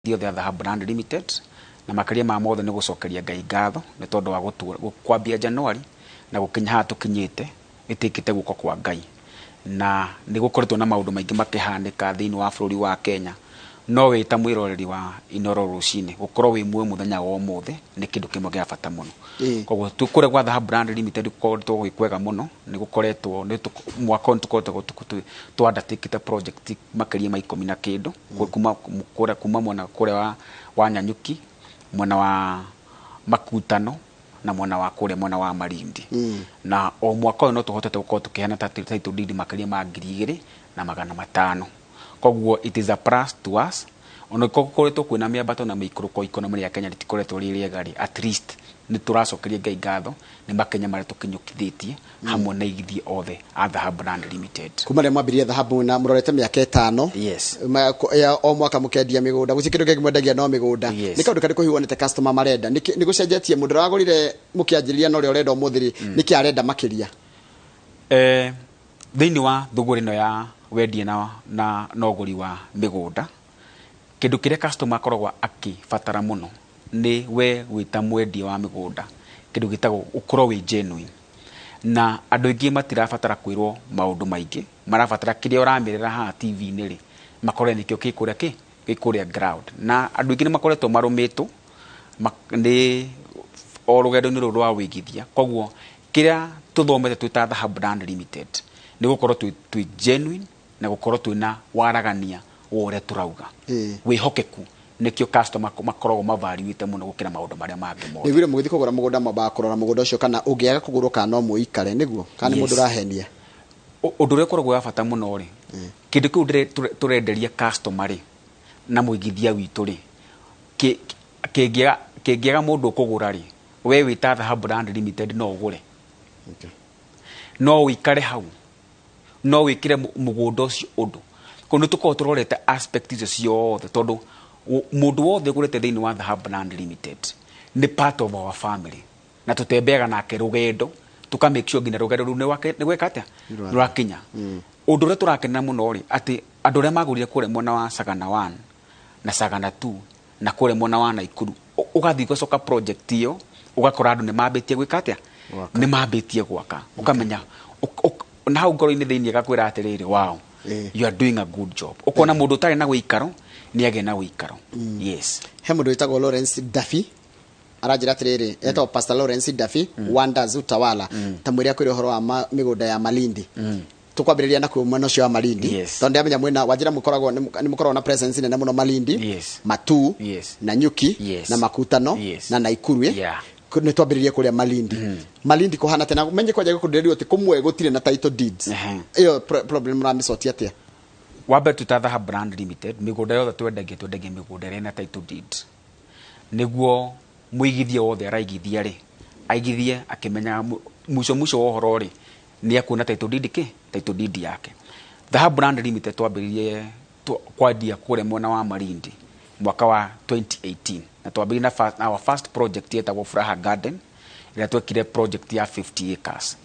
the Dhahabu Brand Limited na makaria ma mothe ni gucokeria Ngai ngatho ni tondu wa kwambia January na gukinya ha tukinyite itikite guko kwa Ngai na ni gukoretwo na maundu maingi makihanika thiini wa bururi wa Kenya no we ta mwiroreri wa Inooro Ruciini gukorwo wi mwe muthenya wa umuthi ni kindu kimwe gia bata muno koguo tukure gwa Dhahabu Brand Limited gukoretwo gwikwega muno ni gukoretwo ni mwaka tukoretwo twandatikite project makiria ma 10 na kindu kuma mwana kure wa Nyanyuki mwana wa Makutano na mwana wa kure mwana wa Malindi na o mwaka no tuhotete gukorwo tukihana title deed makiria ma 2,500 koguo it is a plus to us ono kokoretwo kwina miambato na miikuruko economy ya Kenya litikoretwo ririegari at least ni turacokeria Ngai ngatho ni makenya mari tukinyukithitie hamwe na igithie othe a Dhahabu Brand Limited kuma le mwambiria Dhahabu na murorete miaka 5 yes o mwaka mukendia migunda gucikindo kingi mwendagia no migunda ni kaundu kari kuhiwonete customer marenda ni gucenjetie mundu ragurire mukianjiria no rio renda umuthiri niki arenda makiria thiini wa thuguri no ya wendi na noguri wa migunda kindu kire customer korogwa akibatara muno ni we wita mwendia wa migunda kindu gitago ukorwo wi genuine na andu ingi matirabatara kwirwo maundu maingi marabatara kiria uramirira ha TV ni ri makore nikio kikuria ground na andu ingi ni makoretwo marumitwo ni o rugendo ni rwa wigithia koguo kiria tuthomete twita Dhahabu Brand Limited ni gukorwo twi genuine na gukorwo twina waragania wore turauga wihokeku nikio customer makorogwo mavariwite muno gukira maundu maria mangi mo ni wire mugithi kugura mugunda maba kurora mugunda ucio kana ungiaga kuguruka no muikare niguo kana mundu rahenia undu ri korogwo ya bata muno ri kindu kiu turenderia customer ri na muigithia witu ri kingiaga mundu kugura ri we wita Dhahabu Brand Limited no ugure no uikare hau no wikire mugunda ucio undu kono tuko turorete aspect icio ciothe tondu mundu wothe gurete thiini wa Dhahabu Brand Limited ni part of our family na tutembeaga nake rugendo tuka make sure gina rugendo ru ni gweka atia rurakinya undu ri turakenera muno ri ati andu ria magurire kure mwana wa Sagana 1 na Sagana 2 na kure mwana wa Naikuru ugathi gocoka project iyo ugakora andu ni mambitie gweka atia ni mambitie gwaka ukamenya na hau ngoro-ini thiini gakwira atiriri wow you are doing a good job ukona mundu tari na guikaro ni age na guikaro yes he mundu witagwo Lawrence Daffy arajira atiriri eto Pastor Lawrence Daffy Wonders Utawala tamwiri akwire uhoro wa migunda ya Malindi tukwambiriria na ku mwena cio wa Malindi tondu amenya mwena wajira mukoragwo ni mukoragwo na presence nene muno Malindi Matu na Nyuki na Makutano na Naikuru ni twambiririe kuria Malindi Malindi kuhana tena menye kwaje kudirio ti kumwe gutire na title deeds iyo problem ra misoti atia wabe tuta Dhahabu Brand Limited migunda yothe twendagie migunda ri na title deed niguo muigithie wothe araigithia ri aigithie akimenya muco wohoro ri ni akuna title deed yake Dhahabu Brand Limited twambiririe kwadia kure mwena wa Malindi mwaka wa 2018 na twambiririe na our first project yetagwo Furaha Garden ila twekire project ya 50 acres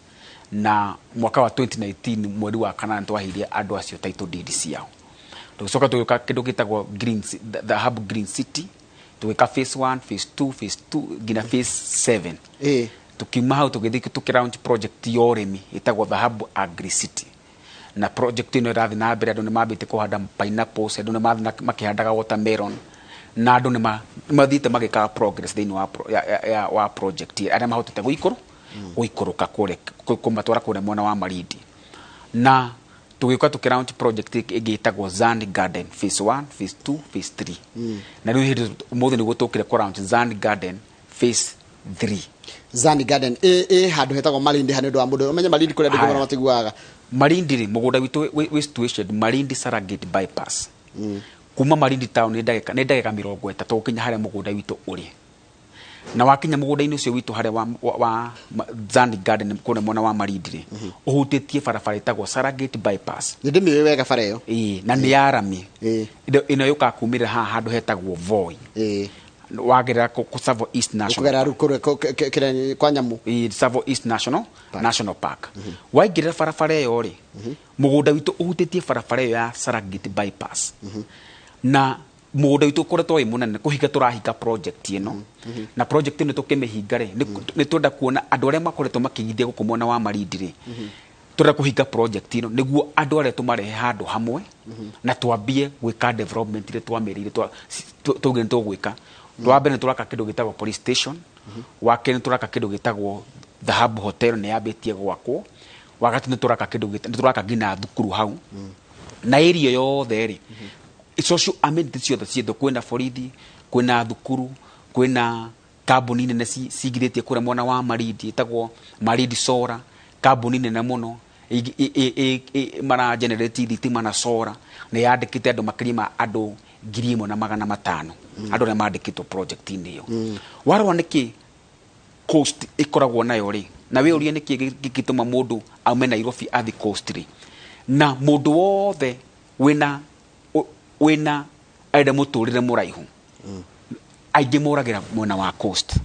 na mwaka wa 2019 mweri wa kana twahirie andu acio title deed ciao tugicoka tugiuka kindu gitagwo Dhahabu Green City tugika phase 1 phase 2 gina phase 7 tukima hau tugithiki tukiraunch project yoremi itagwo Dhahabu Agri City na project ino irathi na mbere andu ni mambite kuhanda pineapples andu ni makihandaga watermelon na andu ni mathite magika progress thiini wa project aria mahotete guikuruka kure kumatwara kure mwana wa Malindi na tugika tukiraunch project igitagwo Zand Garden phase 1 phase 2 phase 3 na riu hindi mothe ni gutukire kuraunch Zand Garden phase 3 Zand Garden handu hetagwo Malindi handu wa mundu umenye Malindi kure ndigora matiguaga Malindi ri mugunda witu we situation Malindi Saragate bypass kuma Malindi town ni ndagika 30 ukinya haria mugunda witu uri na wakinya mugunda-ini ucio witu haria wa Zand Garden kune mwana wa Malindi ri uhutitie barabara itagwo Saragate bypass ndimi wega bara iyo na ni yarami ino yuka kumira ha handu hetagwo Voi wagerera ku Savo East National kwa nyamu Savo East National Park waigirira barabara iyo ri mugunda witu uhutitie barabara ya Saragate bypass na mũgũnda witũ ũkoretwo wĩ mũnene kũhinga tũrahinga project ĩno na project ĩno tũkĩmĩhinga rĩ nĩ twenda kuona andũ arĩa makoretwo makĩigithia gũkũ mwena wa Malindi rĩ twenda kũhinga project ĩno nĩguo andũ arĩa tũmarehe handũ hamwe na twambie gwĩka development ile twamerĩire tũgĩ nĩ tũgwĩka wa mbere nĩ tũraka kĩndũ gĩtagwo police station wa kerĩ nĩ tũraka kĩndũ gĩtagwo Dhahabu Hotel nĩ yambĩtie gwakwo wa gatatũ nĩ tũraka kĩndũ nĩ tũraka nginya thukuru hau na area yothe rĩ social amenities ciothe cietho kwĩna borithi kwĩna thukuru kwĩna kambuni nene cigithĩtie kũrĩa mwena wa Malindi ĩtagwo Malindi Solar kambuni nene mũno mara generate thitima na solar nĩ yandĩkĩte andũ makĩria ma andũ 1,500 andũ arĩa mandĩkĩtwo project-inĩ ĩyo warora nĩkĩ coast ĩkoragwo nayo rĩ na we ũrie nĩkĩ gĩgĩtũma mũndũ aume Nairobi athi coast rĩ na mũndũ wothe wĩna aenda mũtũrĩre mũraihu aingĩ moragĩra mwena wa coast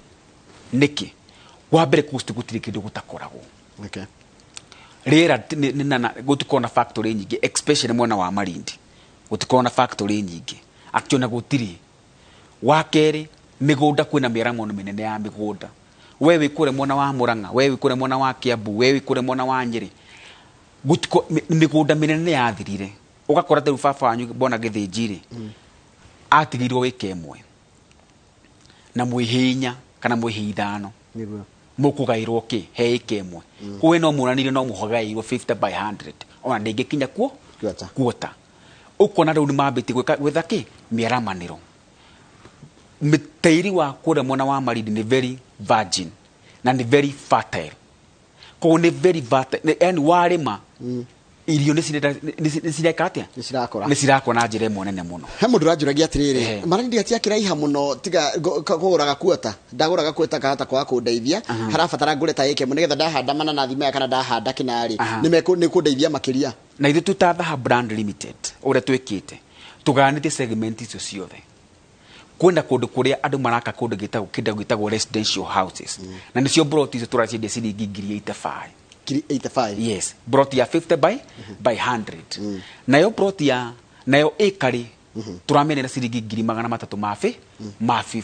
nĩkĩ wa mbere coast gũtirĩ kĩndũ gũtakoragwo rĩera gũtikorwo na factory nyingĩ especially mwena wa Malindi gũtikorwo na factory nyingĩ akiona gũtirĩ wa kerĩ mĩgũnda kwĩna mĩaramo mĩnene ya mĩgũnda we wĩ kũrĩa mwena wa Murang'a we wĩ kũrĩa mwena wa Kiambu we wĩ kũrĩa mwena wa Nyeri gũtiko mĩgũnda mĩnene yathirire ũgakora ta baba wanyu bona Gĩthĩnji atigirwo wĩke ĩmwe na mwĩhinya kana mwĩhithano mũkũgairwo kĩ he ĩke ĩmwe kuwe no mũranire no mũhogairwo 50 by 100 ona ndĩngĩkinya kuota ũkona rĩu nĩ mambĩtie gwetha kĩ mĩaramanĩro mĩtĩri wa kũrĩa mwena wa Malindi nĩ very virgin na nĩ very fertile koguo nĩ very fertile yani warĩma irio nĩ cireka atĩa nĩ cirakũra na njĩra ĩmwe nene mũno he mũndũ ranjũragia atĩrĩrĩ Malindi atiakĩraiha mũno tiga kũgũraga kuota ndagũraga kuota kahata kwa kũndeithia harabatara ngũre ta ĩke nĩgetha ndahanda mananathi maya kana ndahanda kĩnarĩ nĩ kũndeithia makĩria na ithuĩ tuta Dhahabu Brand Limited ũrĩa twĩkĩte tũgayanĩtie segment icio ciothe kwenda kũndũ kũrĩa andũ maraka kũndũ gĩtagwo residential houses na nĩcio broti icio tũraciendia ciringi 85 yes broti ya 50 by 100 nayo broti ya nayo ĩkarĩ tũramenera ciringi 300 ma 50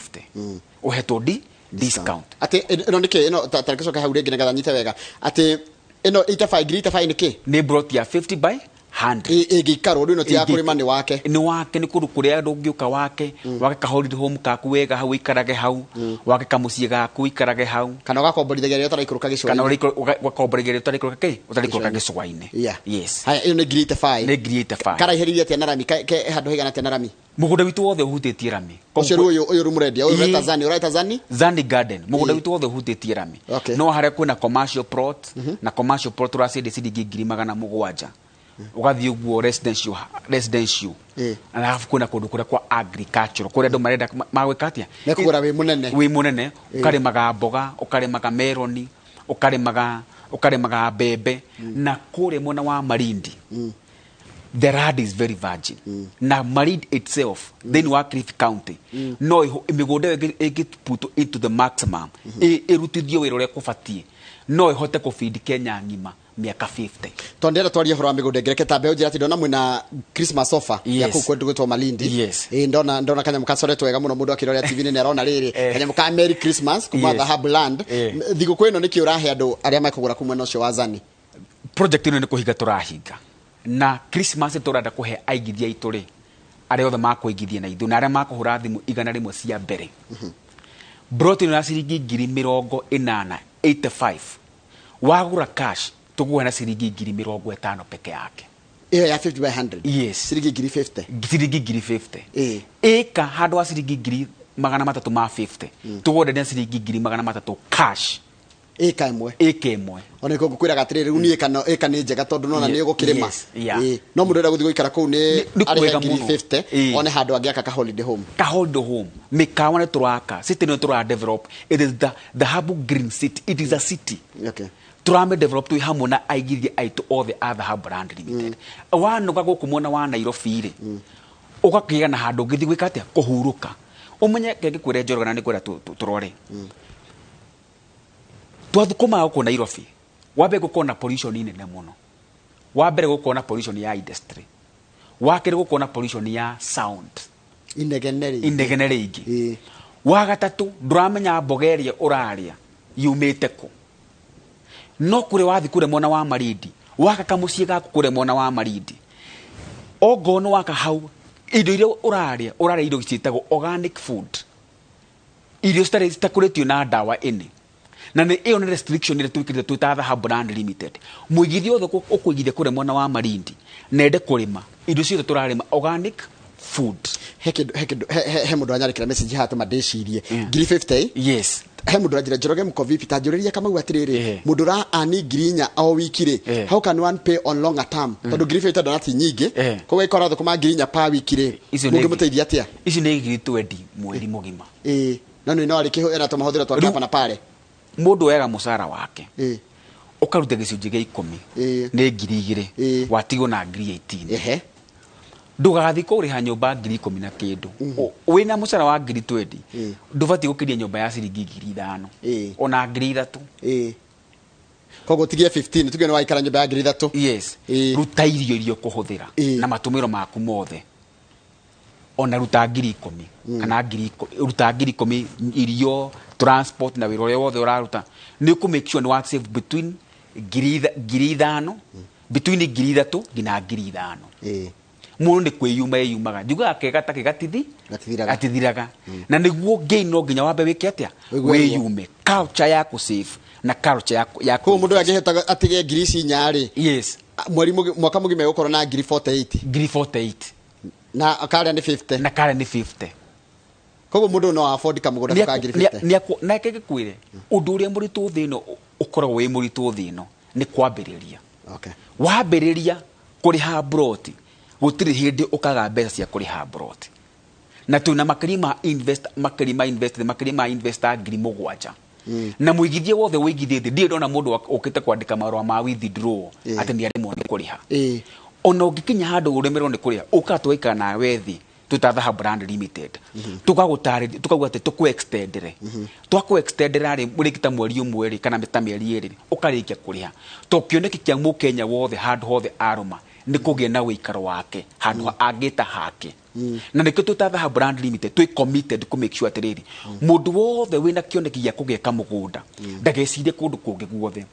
ũhetwo discount ati ĩno nĩkĩ ĩno tarĩkĩcoka hau rĩngĩ nĩgetha nyite wega ati ĩno 85 nĩkĩ nĩ broti ya 50 by 100 ĩngĩikarwo rĩu ĩno ti ya kũrĩma nĩ wake nĩ kũndũ kũrĩa andũ ũngĩũka wake ka holiday home kaku wega hau ikarage hau wake kamuciĩ gaku ikarage hau kana ũgakomborithagia rĩrĩa ũtaraikũrũka gĩcũa-inĩ kana ũgakomborithagia rĩrĩa ũtaraikũrũka gĩcũa-inĩ yes haya ĩno nĩ 85 karaihĩrĩria atĩa na rami handũ haigana atĩa na rami mũgũnda witũ wothe ũhutĩtie rami ũcio ũyũ rũmũrendia ũyũ weta Zani ũraita Zani Garden mũgũnda witũ wothe ũhutĩtie rami no harĩa kwĩna commercial plot na commercial plot tũraciendia ciringi 700 ugathiĩ ũguo residential alafu kuna kũndũ kũrĩa kwa agriculture kũrĩa andũ marenda magwĩka atĩa kũgũra wĩ mũnene ũkarĩmaga mboga ũkarĩmaga meloni ũkarĩmaga mbembe na kũrĩa mwena wa Malindi the land is very virgin na Malindi itself then wa Cliff County no mĩgũnda ĩngĩputwo into the maximum ĩrutithio wĩra ũrĩa kũbatiĩ no ĩhote kũfeed Kenya ng'ima miaka 50 tondera twaria horo wa mĩgũnda ngereke tambe ũnjĩra atĩ ndona mwĩna Christmas offer ya kũu kwetu gwĩtwo Malindi ndona kanyamũ kacoretwo wega mũno mũndũ akĩrora TV-inĩ nĩ arona rĩrĩ kanyamũ ka Merry Christmas kuma Dhahabu Land thigũkũ ĩno nĩkĩ ũrahe andũ arĩa makũgũra kuma mwena ũcio wa Zani project ĩno nĩ kũhinga tũrahinga na Christmas tũrenda kũhe aigithia aitũ rĩ arĩa othe makũigithia na ithuĩ na arĩa makũhũra thimũ 100 cia mbere broti na ciringi 80,85 wagũra cash tuguo na ciringi 50,000 peke yake ya 50 by 100 yes ciringi 50 eka handũ wa ciringi 350 tuguo ndenia ciringi 300 cash eka ĩmwe ona iko ngũkwĩraga atĩrĩrĩ rĩu niĩ eka nĩ njega tondũ nona nĩ ũgũkĩrĩma no mũndũ ũrenda gũthiĩ gũikara kũu nĩ arĩhe 50 one handũ angĩaka ka holiday home mĩkawa nĩ tũraka city nĩ tũra develop it is the Dhahabu Green City it is a city turame develop tu hamwe na aigithia aitũ othe a Dhahabu Brand Limited wanoga gũkũ mwena wa Nairobi rĩ ũgakĩga na handũ ũngĩthiĩ gwĩka atĩa kũhurũka ũmenye ngĩkwĩra njoroga na nĩ kwĩra tũrore twathukuma gũkũ Nairobi wambe gũkorwo na pollution nene mũno wambere gũkorwo na pollution ya industry wakĩrĩ gũkorwo na pollution ya sound inegene ringi wa gatatu nduramenya mbogeria uraria yumite ku no kure wathi kure mona wa Malindi waka kamucie gaku kure mona wa Malindi ogono waka hau indo ile uraria indo citagwo organic food irio citakuretio na dawa ene na nä ä yo nä restriction ä twä twä brand limited mwigithia othe å kå mona wa Malindi nende kå rä ma indo ciothe tå rarä ma organic food he må ndå anyarä kä ra message hatå mandäcirie ngiri 50 yes he må ndå anjä Njoroge Mkovipi ta njå rä ria kamau atä rä rä må ndå ra ani ngiri 4 o wiki rä how can one pay on longer term tondå ngiri 50 ndonati nyingä koguo ikora thå kuma ngiri 4 pa wiki rä må ngä må teithia atä a ici nä ngiri 20 mweri må gima no no arä kä hå era tå mahå thä ra twakapa na pare mundu oyaga mucara wake ukaruta gicunjĩ gĩa 10 nĩ ngiri 2 watigwo na ngiri 18 ndugathi kũrĩha nyũmba ngiri 10 na kĩndũ wĩna mucara wa ngiri 20 ndũbatiĩ gũkĩria nyũmba ya ciringi ngiri 5 ona ngiri 3 koguo tigie 15 tuge nĩ waikara nyũmba ya ngiri 3 yes ruta irio kũhũthĩra na matũmĩro maku mothe ona ruta ngiri 10 kana ruta ngiri 10 irio transport na wĩra ũrĩa wothe ũraruta nĩ ũkũ make sure nĩ wa save between ngiri 5 between ngiri 3 nginya ngiri 5 mũndũ nĩ kwĩyuma eyumaga njugaga kega ta gatithiraga na nĩguo gain no nginya wambe wĩke atĩa wĩyume culture yaku save na culture yaku mũndũ angĩheta atige ngiri ici 4 rĩ yes mwaka mũgima ũkorwo na ngiri 48 na akarĩa nĩ 50 koguo mundu no afford kamugunda ka ngiri 50 na keke kwire undu uria muritu thino ukoragwo wi muritu thino ni kwambiriria wambiriria kuriha broti gutiri hindi ukaga mbeca cia kuriha broti na tuna makirima investor ngiri 7 na muigithie wothe wigithite ndio ndona mundu ukite kwandika marwa ma withdraw ati ni arimo ni kuriha ona ungikinya handu uremerwo ni kuriha ukatwika na wethi tutatha brand limited tukagutari tukauga ati tuku extendere twaku extendera ri murikita mweri umwe ri kana mita mieri eri ukarikia kuriha tokioneki kia mukenya wothe handu hothe aruma ni kugia na wikaro wake handu agita hake na nikio tutatha brand limited twi committed ku make sure atiriri mundu wothe wina kioneki gia kugeka mugunda ndagecirie kundu kungi guothe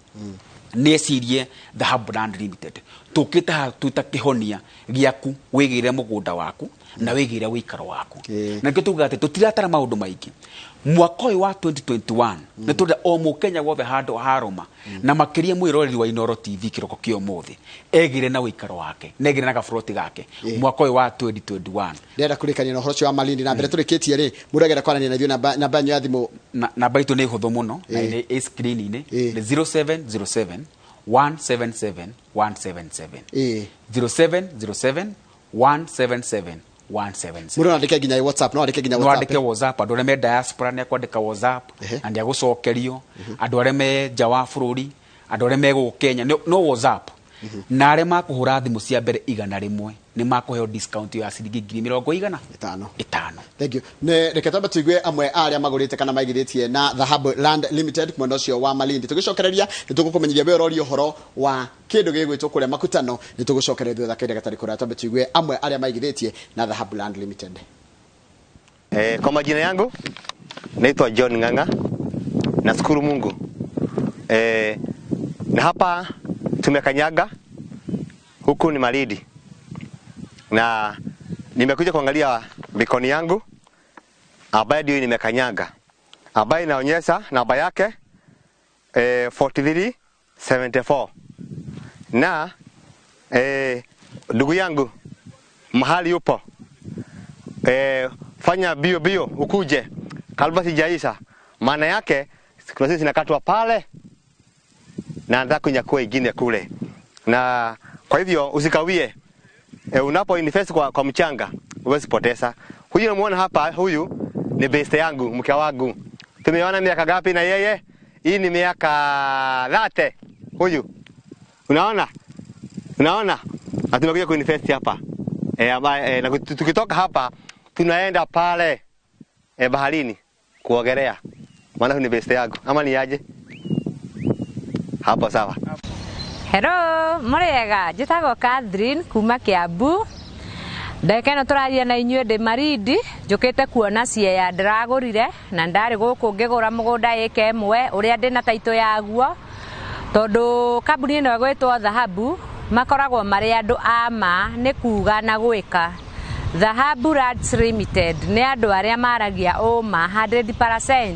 necirie the brand limited tukita tutakihonia giaku wigire mugunda waku na wigire wikaro waku na nikio tuga ati tutiratara maundu maingi mwaka wa 2021 ni tuda o mukenya wothe handu haroma na makiria mwiroreri wa Inooro TV kiroko kio muthi egire na wikaro wake negire na gafroti gake mwaka wa 2021 ndenda kurikania na horo cio wa Malindi na mbere turikitie ri mundu agera kwarania na thio namba nyu ya thimu namba itu ni huthu muno na ni screen ni 0707 177 177 0707 177 177 mundu andike ginya WhatsApp no andike ginya WhatsApp no andike WhatsApp andu arĩa me diaspora nĩ kwandĩka WhatsApp na ndia gucokerio andu arĩa me nja wa bũrũri andu arĩa me gũkũ Kenya no WhatsApp na arĩa makuhũra thimũ cia mbere 100 nĩ makuheo discount ya ciringi 50 5 thank you ne reke twambe tuigue amwe arĩa magũrĩte kana maigithĩtie na Dhahabu Land Limited mwena ũcio wa Malindi tugicokereria nĩ tũgũkũmenyithia we ũrori ũhoro wa kĩndũ gĩgwĩtwo kũrĩa makutano nĩ tũgũcokereria thutha kĩndũ gatarĩ kũrĩa twambe tuigue amwe arĩa maigithĩtie na Dhahabu Land Limited. Kwa majina yangu naitwa John Ng'ang'a. Nashukuru Mungu na hapa tumekanyaga huku ni Malindi na nimekuja kuangalia bikoni yangu ambayo ndio nimekanyaga ambayo inaonyesha namba yake 4374 na ndugu yangu mahali upo fanya bio ukuje kalba sijaisha maana yake kuna sisi zinakatwa pale na nataka kunyakua ingine kule na kwa hivyo usikawie unapo invest kwa mchanga uwezi poteza. Huyu unamuona hapa, huyu ni best yangu, mke wangu. Tumeona miaka gapi na yeye? Hii ni miaka 30. Huyu. Unaona? Na tumekuja kuinvest hapa. Na tukitoka hapa tunaenda pale baharini kuogelea. Maana ni best yangu. Ama ni aje? Hapo sawa. Hello, murega, njitagwo Catherine kuma Kiambu. Ndekeno turaria na inyue ndi Marindi njukite kuona ciea ndiragurire na ndari guku ngigura mugunda eke imwe uria ndi na taito yaguo tondu kambuni ino gwitwo Dhahabu makoragwo mari andu ama ni kuga na gwika. Dhahabu Lands Limited ni andu aria maragia uma 100%.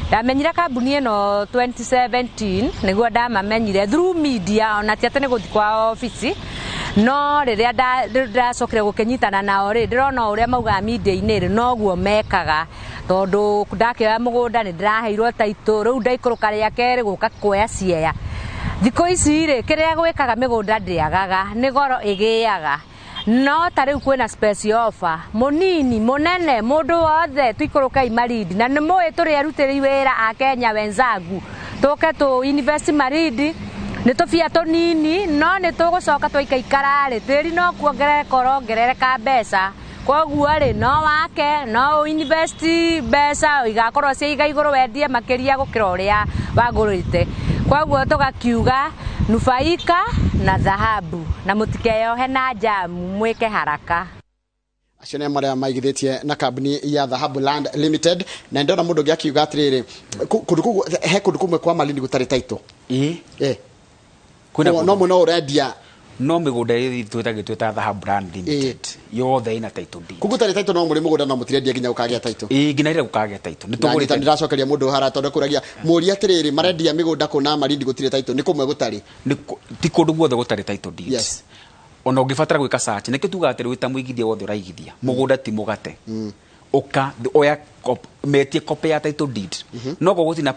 Ndamenyire kambuni ino 2017 niguo ndamamenyire through media ona ti ati ni guthi kwa office no riria ndacokire gukenyitana nao ri ndirona uria mauga media-ini ri noguo mekaga tondu ndakioya mugunda ni ndiraheirwo taito riu ndaikuruka ria keri guka kuoya ciea. Thiko ici ri kiria gwikaga migunda ndiagaga ni goro igiaga no tariu kwina special offer munini munene mundu wothe tuikurukai Marindi na ni mui turi arutiri wira a Kenya wenzangu tuke tu invest Marindi ni tufia tunini no ni tugucoka twaikaikara ri tiri no kuongerereka urongerereka mbeca koguo ri no wake no invest mbeca igakorwo ciiga iguru wendie makiria gukira uria wagurite koguo tugakiuga nufaika na Dhahabu na mutikeyohe na jamu mwike haraka. Acio nĩ marĩa maigithĩtie na kambuni ya Dhahabu Land Limited na ndona mũndũ ũngĩ akiuga atĩrĩrĩ he kũndũ kũmwe kwa Malindi gũtarĩ taito no mũno ũrendia no mĩgũnda ĩrĩa twĩta Dhahabu Land Limited yothe ina taito deed. Kũgutarĩ taito no mũrĩ mũgũnda no mũtirendia nginya gũkagĩa taito. Nginya ire gũkagĩa taito. Nĩ ndĩracokeria mũndũ hara tondũ kũragia mũria atĩrĩrĩ marendia mĩgũnda kũna Malindi gũtirĩ taito nĩ kũmwe gũtarĩ. Ti kũndũ guothe gũtarĩ taito deed. Yes. Ona ũngĩbatara gwĩka search nĩkĩo tugaga atĩrĩ wĩta mũigithia wothe ũraigithia mũgũnda ti mũgate. Oka oya metie copy ya title deed. No gũgũthi na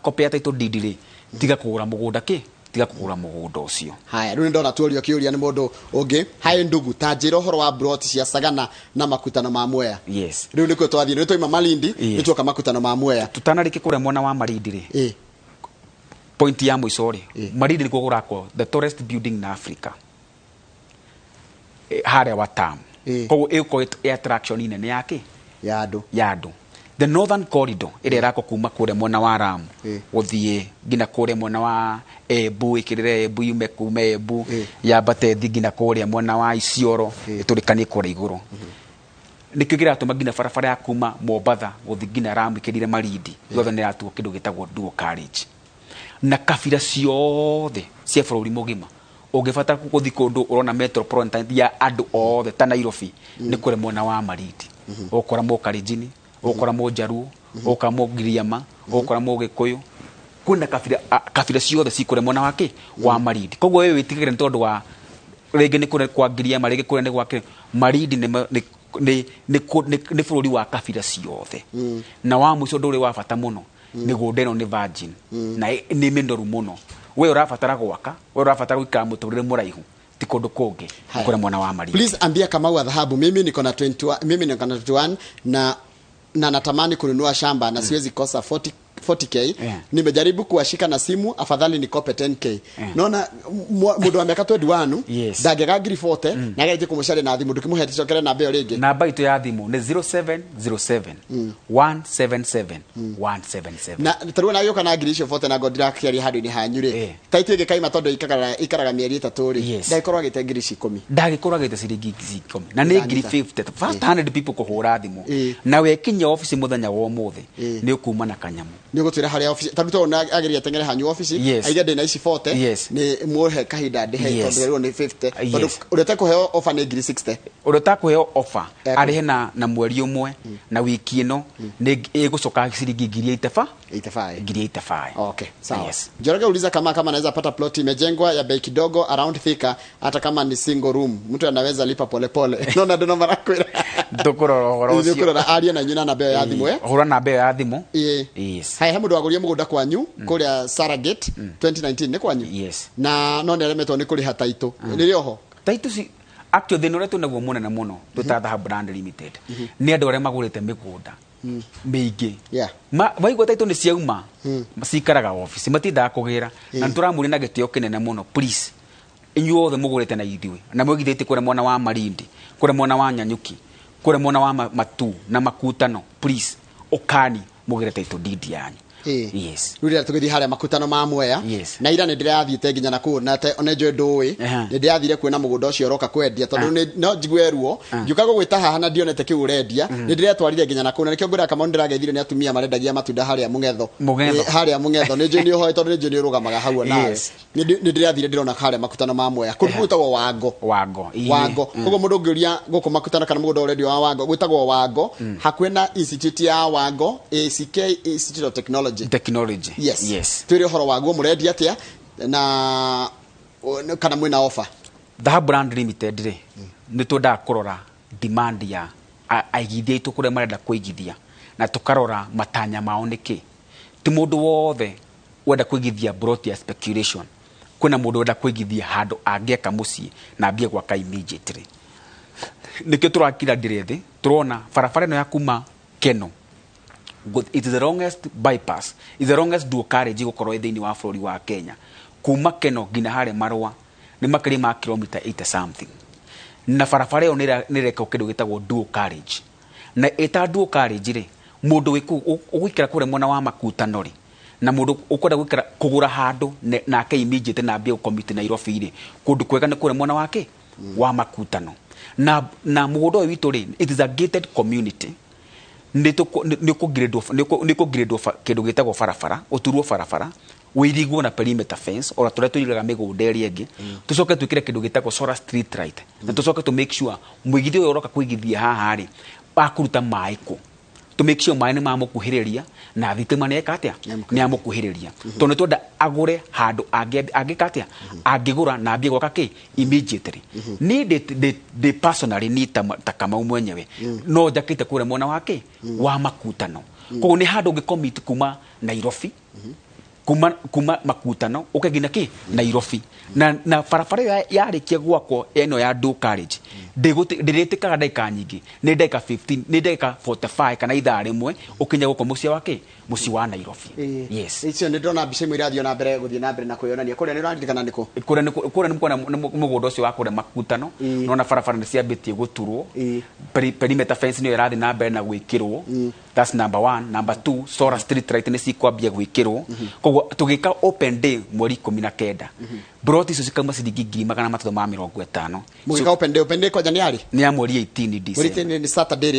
copy ya title deed ri tiga kũgũra mũgũnda kĩ tiga kũgũra mũgũnda ũcio. Haya rĩu ndona tuorio kĩũria nĩ mũndũ ũngĩ haĩ ndugu ta njĩra ũhoro wa brot cia Sagana na makutano ma Mwea. Yes. Rĩu nĩkuo twathiĩ nĩ twaima Malindi nĩ tuoka makutano ma Mwea. Tutanarĩkia kũrĩa mwena wa Malindi ri. Point ya mũico ri Malindi nĩ kũgũrakwo the tallest building in Africa. Harĩa Watamu. Koguo ĩko attraction nene yake yadu. The northern corridor ĩrĩa ĩrako kuma kũrĩa mwena wa Ramu gũthiĩ nginya kũrĩa mwena wa Embu ikirire Embu yume kuma Embu yambate thi nginya kũrĩa mwena wa Isiolo ĩtũrĩkanie kũrĩa igũrũ. Nĩkĩo kĩratũma nginya barabara ya kuma Mombatha gũthiĩ nginya Ramu ikĩrire Malindi yothe nĩ ĩratuo kĩndũ gĩtagwo dual carriage. Na kabira ciothe cia bũrũri mũgima ũngĩbatara gũthiĩ kũndũ ũrona metropolitan ya andũ othe ta Nairobi nĩ kũrĩa mwena wa Malindi. Ũkora Mũkalenjin, ũkora Mũjaruo, ũkora Mũgiriama, ũkora Mũgĩkũyũ. Kuna kabira ciothe cikũrĩa mwena wake wa Malindi. Koguo wewe wĩtigĩre nĩ tondũ wa rĩngĩ nĩ kũrĩa kwa Giriama rĩngĩ kũrĩa nĩ gwake Malindi nĩ bũrũri wa kabira ciothe. Na wa mũico ndũrĩ wa bata mũno mĩgũnda ĩno nĩ virgin na nĩ mĩnoru mũno. We ũrabatara gwaka, we ũrabatara gũikara mũtũrĩre mũraihu ti kũndũ kũngĩ kũrĩa mwena wa Malindi. Please ambia Kamau wa Dhahabu, mimi niko na 21 na natamani kununua shamba na siwezi kosa 40k. Nimejaribu kuwashika na simu afadhali nikope 10k. Naona mundu wa miaka 21 ndagega ngiri 40 na gaje kumushare na thimu ndukimuhete cokere na mbeo ringi. Namba itu ya thimu ni 0707 177 177. Na tarua na yoka na ngiri 40 na godira kiari hadu ni hanyure. Taiti ige kaima tondu ikaraga mieri 3 ri. Ndagikorwa gite ngiri 10. Ndagikorwa gite ciringi 10. Na ni ngiri 50. First 100 people kuhura thimu. Na wekinya office muthenya wa umuthi ni ukuma na kanyamu. Ni gutwira haria office taruto na ageria tengere hanyu office aiga ndina ici 40 ni muhe kahinda ndihe tondu rero ni 50 tondu urete kuheo offer ni ngiri 60 ureta kuheo offer arihe na mweri umwe na wiki ino ni igucoka ciringi ngiri 85. Okay, sawa. Njoroge uliza kama anaweza pata plot imejengwa ya bei kidogo around Thika hata kama ni single room mtu anaweza lipa polepole. Nona ndo namba rakwira ndukuro horocio ndukuro aria na nyina na mbeo ya thimu hura na mbeo ya thimu. Yes. Hai hamu ndwaguria mugunda kwanyu kuria Saragate 2019 ni kwanyu. Yes. Na no neremetwo ni kuri hataito ni oho taito si actually the noreto naguo munene muno tuta Dhahabu Land Limited ni andu aria magurite migunda meige vaigua taito ni ciauma cikaraga office matindaga kugira na turamuri na gitio kinene muno please inyuothe mugurite na ithui na mwigithite kure mwena wa Malindi kure mwena wa Nyanyuki kure mwena wa Matu na Makutano please okani mugire taito deed yanyu Yes. Rudi tugithi haria makutano ma Mwea na ira ni ndirathiite nginya na ku na one njo ndui ni ndirathire kwena mugunda ucio roka kwendia tondu no njigwe ruo ngiuka gwita haha na ndionete ki urendia ni ndiretwarire nginya na ku na nikio ngura kama ndirageithire ni atumia marendagia matunda haria Mungetho haria Mungetho ni njo ni hoye tondu ni njo ni rugamaga hau na ni ndirathire ndirona haria makutano ma Mwea kugutagwo Wango kogo mundu ngiuria guku makutano kana mugunda urendio wa Wango gwitagwo Wango hakwena institute ya Wango ACK Institute of Technology. Yes. Twiri horo waguo murendia atia na kana mwina offer. Dhahabu Brand Limited ri ni twenda kurora demand ya aigithia itu kuria marenda kuigithia na tukarora matanya mao niki. Ti mundu wothe wenda kuigithia brought ya speculation. Kuna mundu wenda kuigithia handu angieka mucii na ambie gwaka immediately. Nikio turakira ndirethi turona farafara no ya kuma Keno. It is the longest bypass. It is the longest dual carriage gukorwo thiini wa bũrũri wa Kenya. Kuma Keno nginya hare Marua ni makiri ma kilomita 80 something. Na barabara ĩyo nĩ reka kĩndũ gĩtagwo dual carriage. Na ĩta dual carriage ri mũndũ ũgũikara kũrĩa mwena wa Makutano ri na mũndũ ũkwenda gwĩkara kũgũra handũ na ake immediate na ambie commit Nairobi ri kũndũ kwega nĩ kũrĩa mwena wake wa Makutano. Na mũgũnda ũyũ witũ ri it is a gated community. Niko grade of kindu gitagwo farafara uturwo farafara wirigwo na perimeter fence ora tore tuigaga migunda eri engi tucoke twikire kindu gitagwo solar street light na tucoke to make sure mwigithio uyu uroka kuigithia haha ri bakuruta mai ku to make sure mai ni mamukuhiriria na thitima neka atia ni amukuhiriria tondu twenda agure handu angikatia angigura na ambie gwaka ki immediately ni de personally ni ta kama mwenyewe no jakite kure mwana wake wa Makutano kogo ni handu ngicommit kuma Nairobi kuma Makutano ukagina ki Nairobi na farafara yarikia gwako eno ya dual carriage ndiretikaga ndaika nyingi ni ndaika 15 ni ndaika 45 kana ithaa rimwe ukinya guko mucia wake muci wa Nairobi. Yes, icio ni ndona mbica imwe irathio na mbere guthie na mbere na kuyonania kuria ni urandirikana niko kuria ni mukona mugunda ucio wa kuria Makutano nona farafara ni ciambitie guturwo perimeter fence ni irathi na mbere na gwikirwo. That's number 1. Number 2, solar street light ni cikwambia gwikirwo koguo tugika open day mweri 19 brought icio cikama ciringi 350. Mugika open day kwa January ni ya mweri 18 December ni Saturday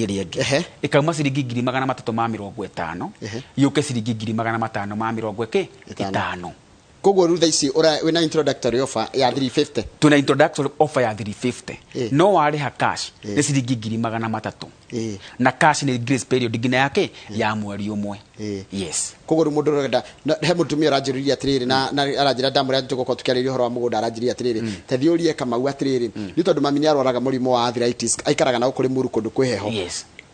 rege ikama ciringi 350 yuke ciringi 550. Koguo rutha ici wina introductory offer ya 350 tuna introductory offer ya 350 no wari ha cash ni ciringi 300 na cash ni grace period ngina yake ya mweri umwe. Yes, koguo mundu renda he mutumia aranjiriria atiriri na aranjira ndamuri tugokorwo tukiariria horo wa mugunda aranjiriria atiriri tethiurie Kamau atiriri ni tondu mami ni arwaraga murimu wa arthritis aikaraga na ukuri muru kundu kwiheho.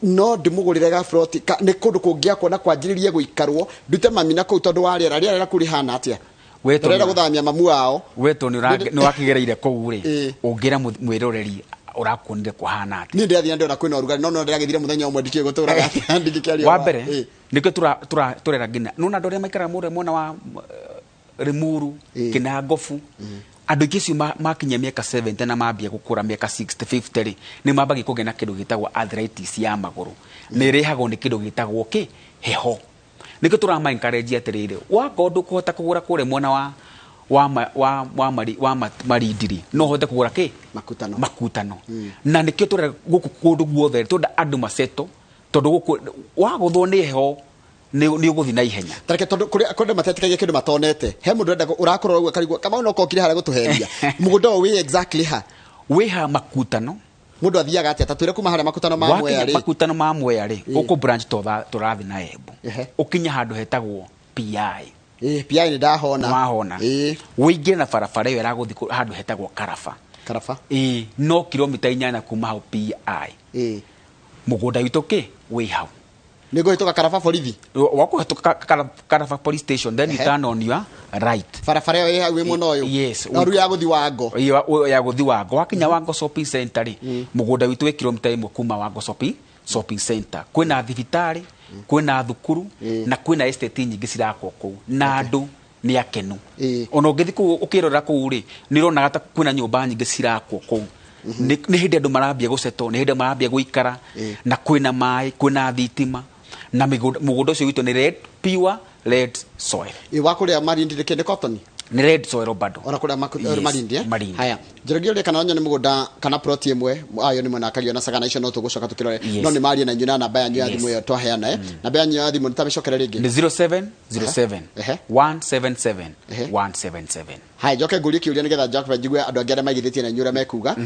No ndimugurire ga froti ni kundu kungiakwo na kwanjiririe guikarwo ndute mami na kuu tondu wa riera kuri hana atia weto guthamia mamu wao weto ni wakigereire kuu ri ungira mwiroreri urakunire kuhana ati ni ndathia ndona kwina urugari no ndiragithire muthenya umwe ndikie guturaga ndikiaria wa mbere niko turera ngina nuna ndore maikara mwana wa Rimuru Kinangofu andu ingĩ makinya miaka 70 na mambia gukura miaka 60 50 ri ni mambagi kugena kindu gitagwo arthritis ya maguru ni rehagwo ni kindu gitagwo ki heho niko turama encourage atiriri wako ndukuhota kugura kure mwana wa Marindiri no hote kugura ki Makutano na nikio turera guku kundu guothe tonda andu maseto tondu guku waguthwo ni heho ni uguthi na ihenya tareke tondu kuri matetikagia kindu matonete he mundu enda urakorwo ugu karigwa kama no kokire hara gutuheria mugunda we exactly ha Makutano mundu athiaga atia tatwire kuma hara Makutano ma Mwea ri Makutano ma Mwea ri uko branch turathi na Embu ukinya handu hetagwo PI PI ni ndahona wingire na farafara yo iraguthi handu hetagwo Karafa no kilomita 8 kuma hau PI mugunda witu ki we hau nego itoka Karafa borithi wako toka Karafa police station then you turn on your right farafara yo we muno uyu yes aru ya guthi Wango ya guthi Wango wakinya Wango shopping center ri mugunda witu we kilomita 1 kuma Wango shopping center kwina thibitari kwina thukuru na kwina estate nyingi cirakwo kuu na andu ni akenu ona ungithi ku ukirora kuu ri ni rona gata kwina nyumba nyingi cirakwo kuu ni hindi andu marambia guceto ni hindi marambia guikara na kwina mai kwina thitima na mugunda ucio witu ni red, pure red soil. Wakuria Malindi ndikende cotton ni red soil bado ona kuria Malindi haya njorogio kana onyo ni mugunda kana plot imwe ayo ni mwana kalio na sagana icio no tugucoka tukirore no ni mari na nyuna namba yanyu ya thimu yo twaheana namba yanyu ya thimu nitabicokera ringi ni 0707 177 177. Hai joke nguri kiuria nigetha Jacob njigwe andu angere maigithitie na nyura mekuga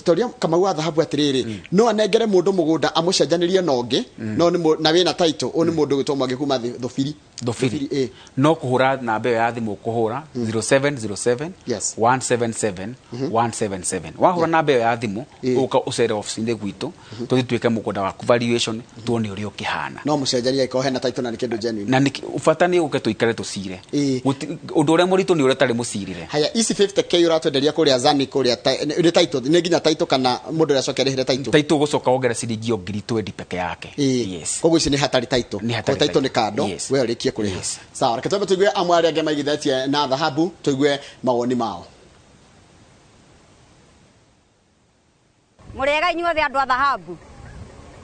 toria kama wa dhahabu atiriri no anengere mundu mugunda amucenjanirie nongi no ni na wina title oni mundu gitoma gikuma thofiri no kuhura namba ya thimu kuhura 0707 177 177. Wahura namba ya thimu uka ucere office-ini gwitu tuthituike mugunda waku valuation tuone uri ukihana no mucenjania iko hena title na nikindu genuine na ufatani uke tuikare tucire undu uria muritu ni uria tari mucirire. Haya isi 50k uratwenderia kuria Zani kuria ni title ni nginya title kana mundu ria cokere hire title gucoka wongera ciringi 20 peke yake. Yes, koguo ici ni hatari title title ni kado we urikie kuri sawa. Reke twambe tuigue amwe aria angĩ maigithatie na dhahabu tuigue mawoni mao. Murega inyuothe andu a dhahabu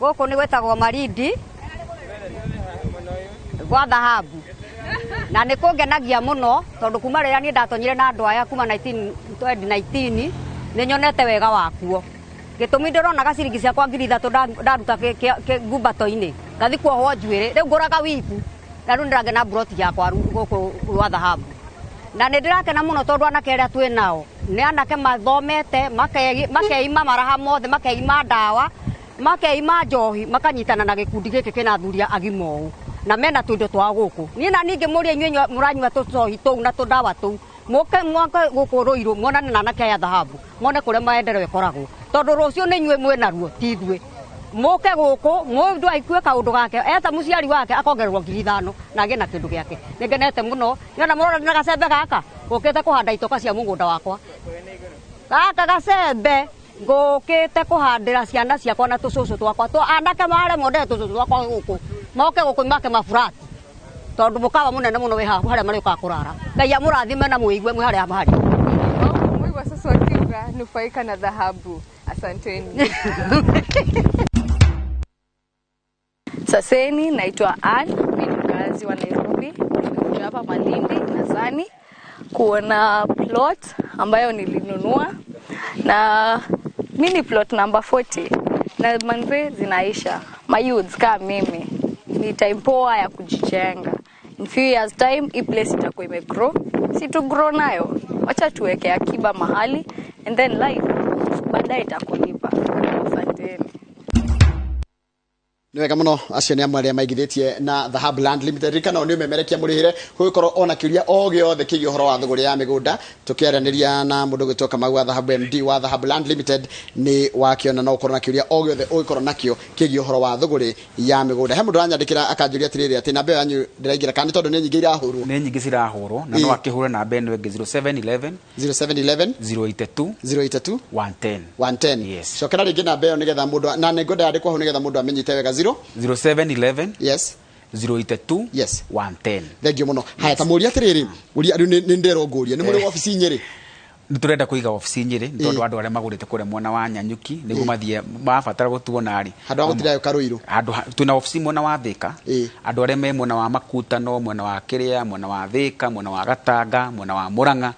guku ni gwetagwo Malindi gwa dhahabu na ni kungenagia muno tondu kuma rĩrĩa ni ndatonyire na andu aya kuma 2019 ni nyonete wega wakuo gitumi ndirona gaciringi ciakwa 3,000 ndaruta ngumbato-ini ngathi kuohwo njuĩrĩ rĩu ngũraga wiku na rĩu ndiragena broti yakwa gũkũ rwa dhahabu na nĩ ndirakena muno tondu anake arĩa twĩ nao nĩ anake mathomete makeima maraha mothe makeima ndawa makeima njohi makanyitana na gĩkundi gĩkĩ kĩna athuria agima ũũ na mena tũindo twa gũkũ niĩ na ningĩ mũrĩa inyuĩ mũranyua tũcohi tũu na tũndawa tũu mũke gũkũ rũirũ muonane na anake aya dhahabu mone kũrĩa maendereo ĩkoragwo tondu rũciũ nĩ inyuĩ mwĩ naruo ti ithuĩ mũke gũkũ mũndũ aikue kaũndũ gake eta mũciari wake akongererwo 5,000 na agĩe na kĩndũ gĩake nĩ ngenete mũno nĩona mũrona na gacembe gaka gũkĩte kũhanda itoka cia mũgũnda wakwa gaka gacembe ngũkĩte kũhandĩra ciana ciakwa na tũcũcũ twakwa anake mare mondere tũcũcũ twakwa gũkũ moke gũkũ make mafurati tondu mũkawa mũnene mũno wĩ harĩa marĩũkaga kũrara Ngai amũrathime na mũigue mwĩ harĩa marĩ mũigua sasa wakiuga nufaika na dhahabu. Asanteni. Saseni, naitwa Ann, ni mkazi wa Nairobi. Nimekuja hapa Malindi na Zani kuona plot ambayo nilinunua na mini plot number 40 na manze zinaisha. My youths kama mimi ni time poa ya kujijenga. In few years time hii place itakuwa imegrow. Si tu grow nayo. Acha tuweke akiba mahali and then life baadaye itakulipa. Asanteni. Ni wega muno acio ni amwe aria maigithitie na Dhahabu Land Limited kana oni memerekia murihire gukorwo ona kiuria o giothe kigi uhoro wa thuguri ya migunda tukiaraniria na mundu gitoka magwa Dhahabu MD wa Dhahabu Land Limited ni wakiona no ukorwo na kiuria o giothe ugikorwo nakio kigi uhoro wa thuguri ya migunda he mundu ranyandikira akanjuria atiriri ati nambe yanyu ndiraingira kandi tondu ni nyingi irahurwo ni nyingi cirahurwo na no akihure na beno wengi 0711 082 110 yes cokera ringi na beno nigetha mundu na ngoda yandikwa hu nigetha mundu amenyite wega 0711 yes 082 yes 110. Thank you muno. Haya tamuria atiriri uria ni ndero nguria ni muri office nyiri ni turenda kuiga office nyiri ni tondu andu aria magurite kure mwana wa Nyanyuki nigu mathie mabatara gutuona ari andu agutira karuiru andu tuna office mwana wa Thika andu aria me mwana wa Makutano mwana wa Kiria mwana wa Thika mwana wa Gatanga mwana wa Muranga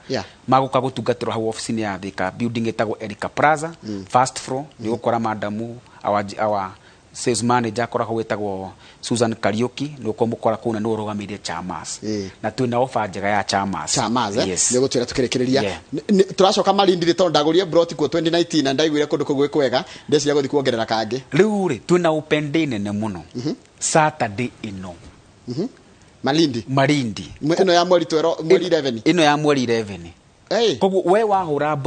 maguka gutungatirwo hau office ni ya Thika building etagwo Erika Plaza first floor ni gukora madamu our sales manager akoragwo wetagwo Susan Kariuki no komukora kuna no rugamirie Chamas na twina offer njega ya Chamas yes ni gutwira tukirekereria turacoka Malindi tondu ndagurie broti ku 2019 na ndaiguire kundu kugwe kwega ndeciria guthi kuongerera kangi riu ri twina open day nene muno Saturday ino Malindi ino ya mweri 11 ino ya mweri 11 kogu we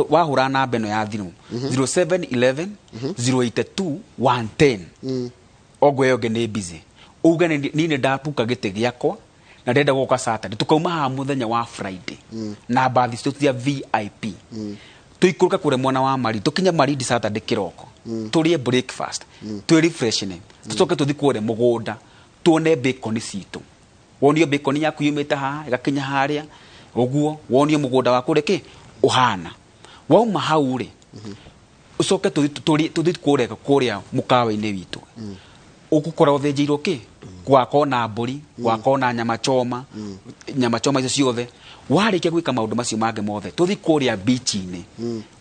wahura namba ino ya thimu 0711 082 110 ogwe yoge ni busy uga ni ndapuka gite giakwa na ndenda guka Saturday tukauma ha muthenya wa Friday na bathi cia VIP tuikuruka kure mwana wa Mari tukinya Malindi Saturday kiroko turie breakfast tu refreshing tucoke tuthi kure mugunda tuone bacon citu wonio bacon yaku yumite ha igakinya haria uguo wonio mugunda waku reke uhana wauma hau ri ucoke tuthi kure mukawa-ini witu ukukora uthenjirwo ki gwakona mburi gwakona nyama choma icio ciothe warĩkia gwĩka maũndũ macio mangĩ mothe tũthi kũrĩa beach-inĩ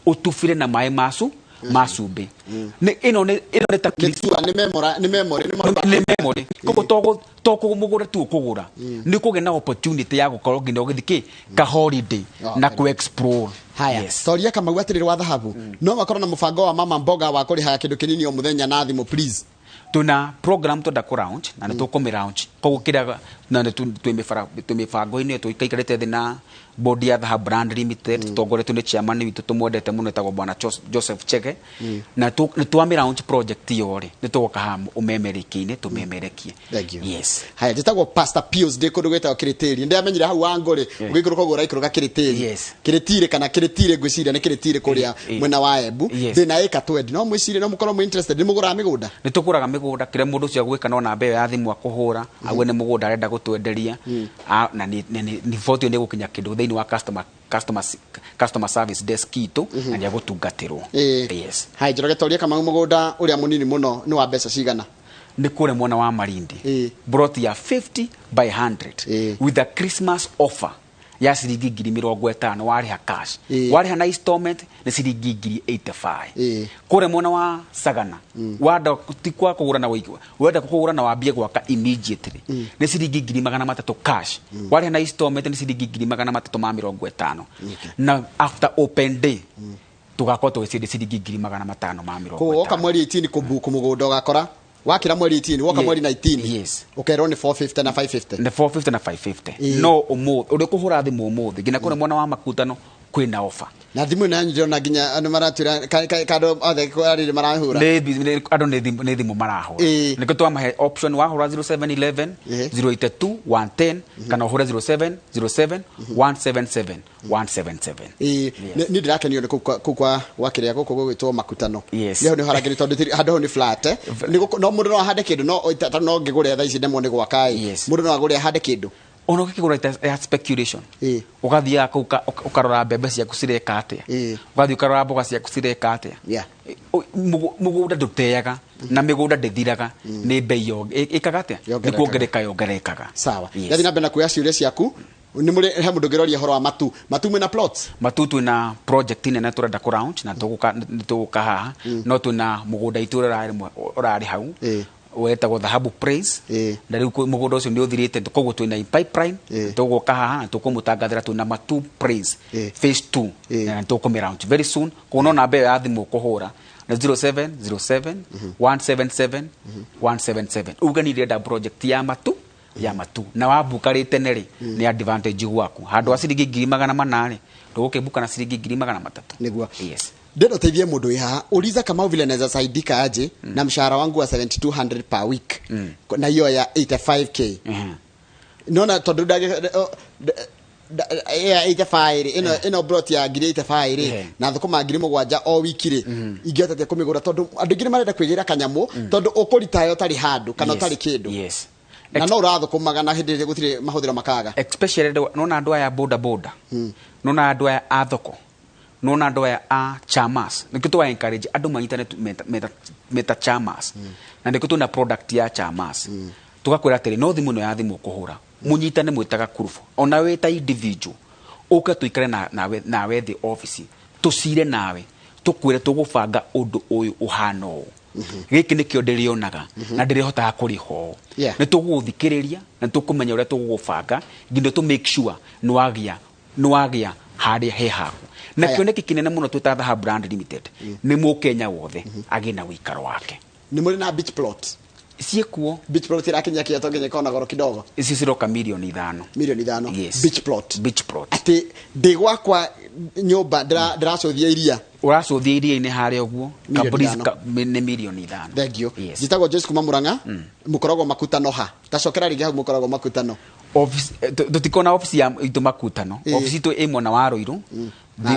ũtubire na maĩ macumbĩ ĩno nĩ ta nĩ memory koguo to kũgũra tu kũgũra nĩ kũgĩa na opportunity ya gũkorwo nginya ũgĩthiĩ ka holiday na ku-explore. Haya, toria Kamau atĩrĩrĩ wa Dhahabu, no makorwo na mũbango wa mama mboga wa kũrĩha kĩndũ kĩnini o mũthenya na thimũ please? Tuna program to da launch na nĩ tũkũmĩ launch koguo kĩrĩa na twĩmĩbango-inĩ tũikarĩte thĩ na board ya Dhahabu Brand Limited tongoretwo nĩ chairman witũ tũmwendete mũno etagwo bwana Joseph Chege na nĩ twamĩ launch project iyo rĩ nĩ tũgoka haha ũmemerekia-inĩ tũmemerekie. Yes. Haya, njĩtagwo Pastor Pius ndĩ kũndũ gwĩtagwo Kĩrĩtĩri ndĩamenyire hau wangũrĩ ũgĩikũrũka ũguo ũraikũrũka Kĩrĩtĩri Kĩrĩtĩri kana Kĩrĩtĩri ngwĩciria nĩ Kĩrĩtĩri kũrĩa mwena wa Embu thĩna ĩka 20 no mwĩcirie no mũkorwo mũ interested nĩ mũgũraga mĩgũnda nĩ tũgũraga mĩgũnda kĩrĩa mũndũ ũcio gwĩka no na mbeo ya thimũ akũhũra agwe nĩ mũgũnda arenda gũtwenderia na nĩ photo nĩ gũkinya kĩndũ thĩinĩ wa customer service desk itũ na nĩ gũtungatĩrwo. Yes. Hai njoroge toria Kamau mũgũnda ũrĩa mũnini mũno nĩ wa mbeca cigana? Nĩ kũrĩa mwena wa Malindi brought ya 50 by 100 with a Christmas offer ya ciringi 50,000 warĩha cash warĩha na installment nĩ ciringi 85,000 kũrĩa mwena wa Sagana wenda tikwa kũgũra na wenda kũgũra na wambie gwaka immediately nĩ ciringi 300,000 cash warĩha na installment nĩ ciringi 350,000 na after open day tugakorwo tũgĩciendia ciringi 550,000 koguo oka mweri 18 kũmbuku mũgũnda ũgakora wakira mweri 18 woka mweri 19 yes ukerwo ni 450 na 550 ni 450 na 550 no uri kuhura thimu umuthi ngina kure mwana wa makutano kwina offer na thimu na nyo na nginya anu maratwira kado othe kwari marahura ne ado ne thimu marahura niko twamahe option wa hura 0711 082 110 kana hura 0707 177 177 ni ndirakenio kwa wakiria guko gwitwo makutano leo ni haragiri tondu hado ni flat no mundu no hade kindu no ngigure tha ici ndemo ni gwakai mundu no agure hade kindu ono kigura ya speculation ugathia ukarora mbembe ciaku cireka atia ugathia ukarora mboga ciaku cireka atia mugunda nduteaga na migunda ndithiraga ni bei ikaga atia ni kuongerekaga sawa yathi na bena kuya ciuria ciaku ni muri he mundu ngiroria horo wa matu mwena plots matu twina project ine turenda ku launch na tuguka haha no twina mugunda itura urari hau wetagwo Dhahabu Praise na riu mugunda ucio ni uthirite koguo twina pipeline tuguka haha tukumutangathira twina matu Praise phase 2 na tukumi launch very soon kuno na mbeo ya thimu kuhura na 0707 177 177 ugani renda project ya matu na wabukarite neri ni advantage gwaku handu asiringi 800 ndugukibuka na ciringi 300 niguo yes ndeno teithie mundu iha uliza kama vile naweza saidika aje na mshahara wangu wa 7200 per week na hiyo ya 85k nona tondu ndage ya 85 ino brought ya 85 na thukuma 7,000 o wiki ri ingĩhota te kumigura tondu andu ngire marenda kwigira kanyamu tondu ukuritayo tari handu kana tari kindu na no urathũkũmaga na hĩndĩ ĩrĩa gũtirĩ mahũthĩro makaga especially nona andu aya boda nona andu aya a thoko nona andu aya a chamas nikitwa encourage andu manyitane meta chamas na ndikutu na product ya chamas tugakwira atiri no thimu no ya thimu kuhura munyitane mwitaga kurufu ona we ta individual uka tuikare nawe the office tusire nawe tukwire tugubanga undu uyu uhana u giki nikio ndirionaga na ndirihotaga kuriho ni tuguthikiriria na tukumenya uria tugubanga nginya to make sure nwagia haria hehaku na kioneki kinene muno twita Dhahabu Brand Limited ni mukenya wothe agina wikaro wake ni muri na beach plot ciekuo beach plot irakinya kia tongenye kona goro kidogo isi ciroka milioni 5 yes. beach plot ati ndigwa kwa nyumba ndiracothia iria uracothia iria ine haria uguo kaburiz ni milioni 5 thank you jitagwo Joyce kuma Murang'a mukoragwo makutano ha tacokera ringi hau mukoragwo makutano office tutikona office ya itu makutano office itu imo na Waruiru na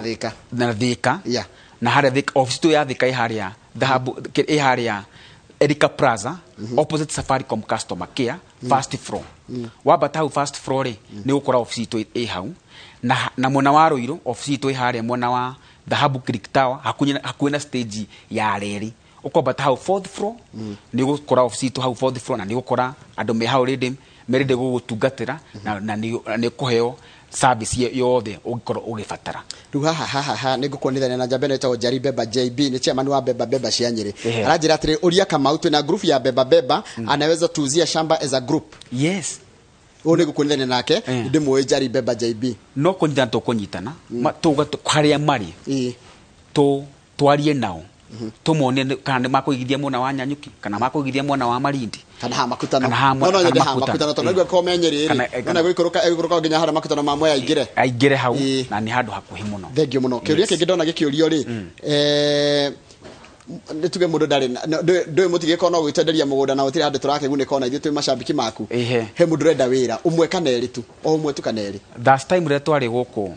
Thika na haria Thika office tu ya Thika iharia Dhahabu iharia Erika Plaza opposite Safaricom customer care first floor wabata hau first floor ni ukora office tu hau na mwana wa Waruiru office tu iharia mwana wa Dhahabu Creek Tower hakunya stage ya reri ukombata hau 4th floor ni gukora office tu hau 4th floor na ni gukora andu me hau ready meride gugutungatira na ni kuheo service yothe ugikorwo ugibatara riu haha ni ngukuonithania na njamba ĩno Njari Beba JB ni chairman wa Beba cia Nyeri aranjira atiri uria Kamau twina group ya Beba anaweza tuuzia shamba as a group. Yes, ni ngukuonithania nake ndimwe Njari Beba JB no kunyitana to kunyitana tuga haria mari to twarie nao tumone kana makuigithia mwana wa Nyanyuki kana makuigithia mwana wa Malindi kana ha makutano no ndi ha makutano to niguo komenyeri kana guikuruka nginya hara makutano mamwe aingire hau na ni handu hakuhi muno. Thengio muno kiuria kingi ndona gikiurio ri nituge mundu ndari ndoi mutige kono gwitenderia mugunda na utire handu turakegunä kona ithuĩ twĩ macambiki maku he mundu renda wĩra umwe kana eri tu o umwe tu kana eri last time rä twarĩ gũkũ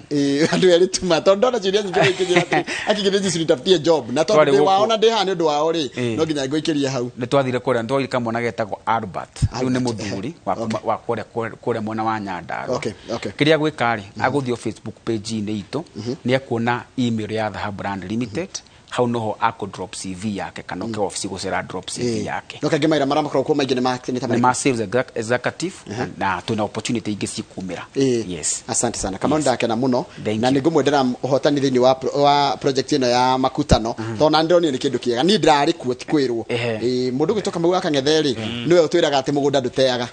andu eri tu ma tondũ ndona ciuria nyingĩ gĩkĩgira akigire jisitafutie job na tondũ waona ndĩ hana nĩ ũndũ wao rĩ no nginya ngũikĩria hau nĩ twathire kũrĩa nĩtwathire kamwana getagwo Albert rĩu nĩ mũthuri wa kũrĩa mwena wa Nyandarua kĩrĩa gwĩka rĩ agũthiĩ Facebook page-inĩ itũ nĩ ekuona email ya Dhahabu Land Limited how no ako drop CV yake kana ke office gusera drop CV yake no kage maira marama kwa maige ni ma sales executive na tuna opportunity ingi cikumira. Yes, asante sana kama ndake na muno na nigumwendera uhotani thini wa project ino ya makutano tona ndoni ni kindu kiega ni ndirari kuo ti kwirwo mundu gitoka mau akang'etheri niwe utwiraga ati mugunda nduteaga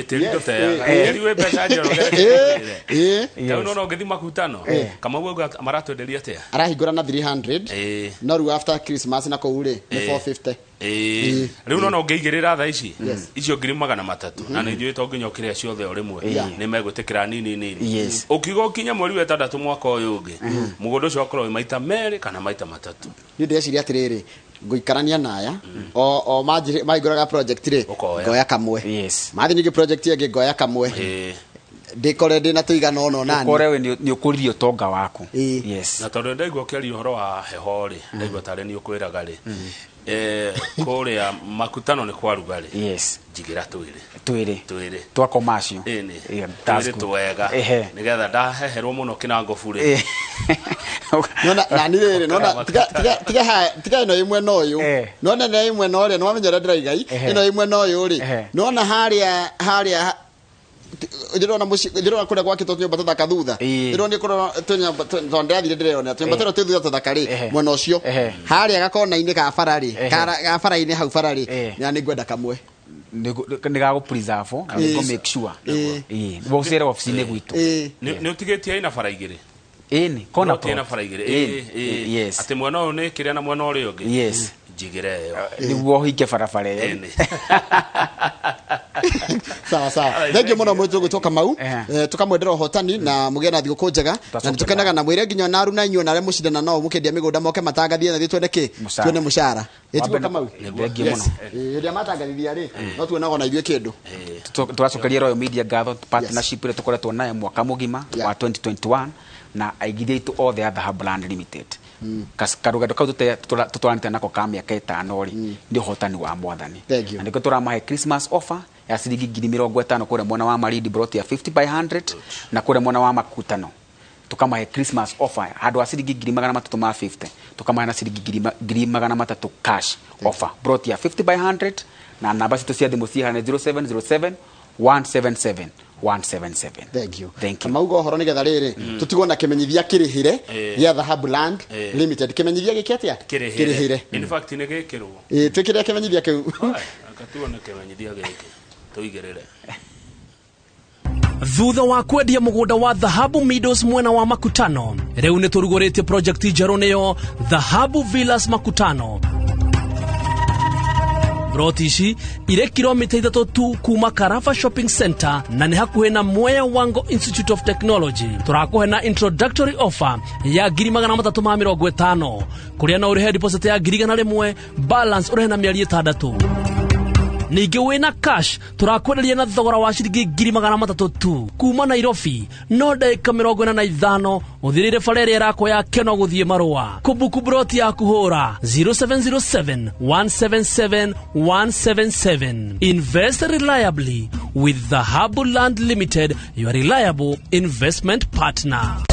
tiri nduteaga riwe pesa njoro no no ngethi makutano kama wewe maratwenderia atia arahingura na 300 no ru after Christmas na koure ni 450 riu no ngeigirira tha icio ngiri 300 na ni njui to nginya kiria ciothe o rimwe ni megutikira nini ukigo kinya mweri wa 6 mwaka uyu ungi mugondo ucio akorwo maita meri kana maita 3 ni ndeciria atiriri nguikarania naya o maiguraga project ri ngoya kamwe mathi ningi project yake ngoya kamwe ndikore ndina tuigana ono nani ukore ni ukuririo tonga waku. Yes, na tondu ndaigua kiari uhoro wa heho ri ndaigua tare ni ukwiraga ri kuria makutano ni kwa rugari. Yes, jigira twiri twa commercial twiri twega nigetha ndaheherwo muno kinangobu ri nona nani riri nona tiga ino imwe noyu nona na imwe no ri no wamenyera ndiraigai ino imwe noyu ri nona haria ndiro kule gwake to nyumba thaka thutha ndiro ni kuro to ndathire ndirona nyumba tero thutha thaka ri mwena ucio haria gakona-ini ka farari ka fara-ini hau farari na ni ngwenda kamwe ni gago preserve na go make sure bo sera office-ini gwitu ni utigetie ina fara igiri ni kona pro ina fara igiri yes ate mwana uyu ni kiria na mwana uri ungi yes jigire yo ni wo hike farafare yo sawa thengio muno mwetu gutoka mau tukamwendera hotani na mugena thiguku njega na tukenaga na mwire nginya naru na inyo na re mucidana no mukendia migunda moke matagathie na twende twene mushara etiko kama thengio muno iria matagathithia ri no tuonaga na ithuĩ kindu twacokeria Royal Media gatho partnership ile tukoretwo nayo mwaka mugima wa 2021 na aigithia tu all the Dhahabu Land Limited karugendo kau tutwaranite nako ka miaka 5 ri ndi hotani wa mwathani na ndiko turamahe Christmas offer ya ciringi 50,000 kure mwena wa Malindi brought ya 50 by 100 na kure mwena wa makutano tukamahe Christmas offer hadu ciringi 350 tukamahe na ciringi 300 cash offer brought ya 50 by 100 na namba citu cia thimu cia 0707 177 177. Thank you. Kama ugo horo nigetha riri tutigwo na kimenyithia kirihire ya Dhahabu Land Limited kimenyithia gikiatia kirihire in fact ni gikirwo twikire kimenyithia kiu akatuona kimenyithia giki tuigirire thutha wa kwendia mugunda wa Dhahabu Meadows mwena wa makutano riu ni turuguritie project njeru niyo Dhahabu Villas makutano Rotishi ire kilomita 3 tu kuma Karafa Shopping Center na ni hakuhe na Mwea Wango Institute of Technology. Turakuhe na introductory offer ya 350 kuria na urihe deposit ya 1,100 balance urihe na mieri 6 Ningĩ wĩna cash turakwenderia na thogora wa ciringi 300 tu kuma Nairobi no ndagĩka 45 uthirire farere yako ya keno guthie marua kubuku broti ya kuhura 0707 177 177 invest reliably with Dhahabu Land Limited, your reliable investment partner.